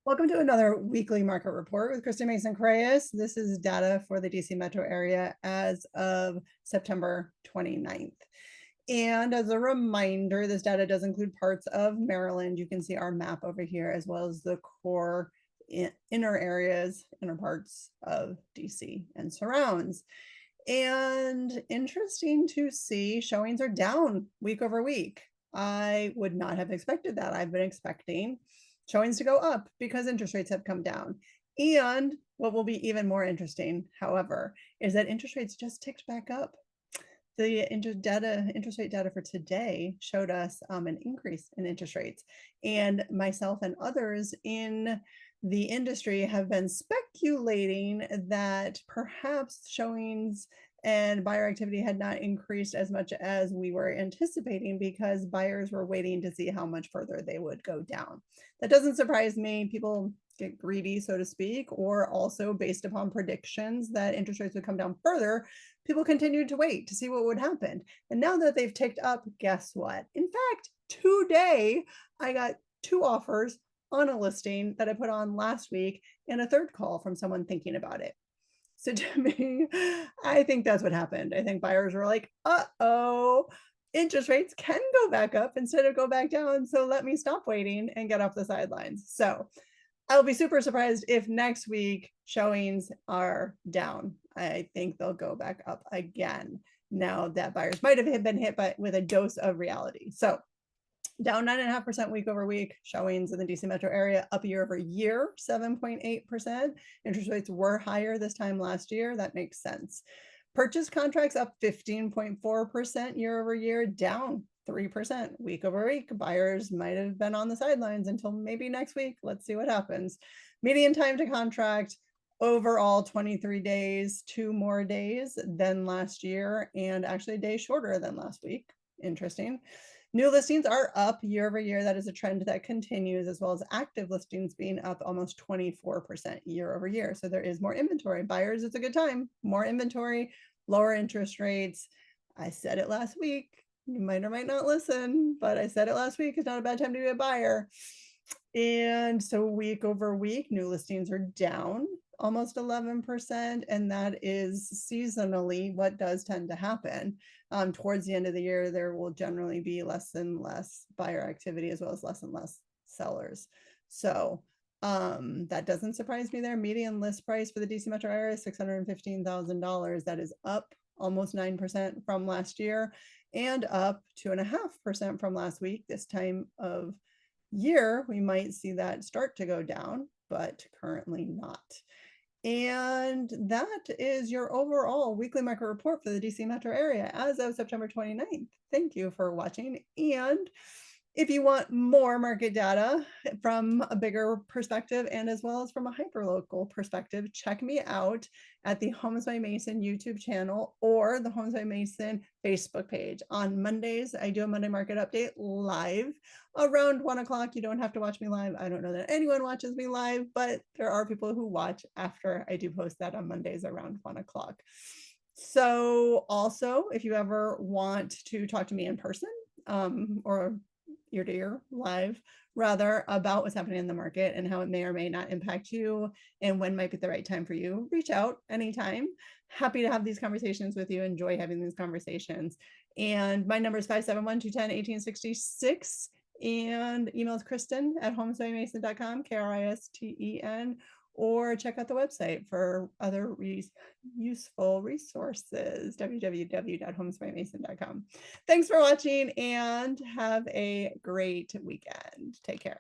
Welcome to another weekly market report with Kristen Mason Coreas. This is data for the DC metro area as of September 29th. And as a reminder, this data does include parts of Maryland. You can see our map over here, as well as the core inner areas, inner parts of DC and surrounds. And interesting to see, showings are down week over week. I would not have expected that. I've been expecting showings to go up because interest rates have come down. And what will be even more interesting, however, is that interest rates just ticked back up. The interest rate data for today showed us an increase in interest rates. And myself and others in the industry have been speculating that perhaps showings and buyer activity had not increased as much as we were anticipating because buyers were waiting to see how much further they would go down. That doesn't surprise me. People get greedy, so to speak, or also based upon predictions that interest rates would come down further, people continued to wait to see what would happen. And now that they've ticked up, guess what? In fact, today I got 2 offers on a listing that I put on last week and a third call from someone thinking about it. So to me, I think that's what happened. I think buyers were like, uh-oh, interest rates can go back up instead of go back down. So let me stop waiting and get off the sidelines. So I'll be super surprised if next week showings are down. I think they'll go back up again now that buyers might have been hit with a dose of reality. So down 9.5% week over week, showings in the DC metro area up year over year, 7.8%. Interest rates were higher this time last year. That makes sense. Purchase contracts up 15.4% year over year, down 3% week over week. Buyers might have been on the sidelines until maybe next week. Let's see what happens. Median time to contract overall 23 days, 2 more days than last year, and actually a day shorter than last week. Interesting. New listings are up year over year. That is a trend that continues, as well as active listings being up almost 24% year over year. So there is more inventory. Buyers, it's a good time. More inventory, lower interest rates. I said it last week. You might or might not listen, but I said it last week. It's not a bad time to be a buyer. And so week over week, new listings are down almost 11%, and that is seasonally what does tend to happen. Towards the end of the year, there will generally be less and less buyer activity, as well as less and less sellers. So that doesn't surprise me there. Median list price for the DC metro area is $615,000. That is up almost 9% from last year and up 2.5% from last week. This time of year, we might see that start to go down, but currently not. And that is your overall weekly market report for the DC metro area as of September 29th. Thank you for watching. And if you want more market data from a bigger perspective and as well as from a hyperlocal perspective, check me out at the Homes by Mason YouTube channel or the Homes by Mason Facebook page. On Mondays, I do a Monday market update live around 1 o'clock. You don't have to watch me live. I don't know that anyone watches me live, but there are people who watch after I do post that on Mondays around 1 o'clock. So also, if you ever want to talk to me in person or ear to ear live rather about what's happening in the market and how it may or may not impact you and when might be the right time for you, reach out anytime. Happy to have these conversations with you. Enjoy having these conversations. And my number is 571-210-1866 and email is Kristen at homesbymason.com, Kristen, or check out the website for other useful resources, www.homesbymason.com. Thanks for watching and have a great weekend. Take care.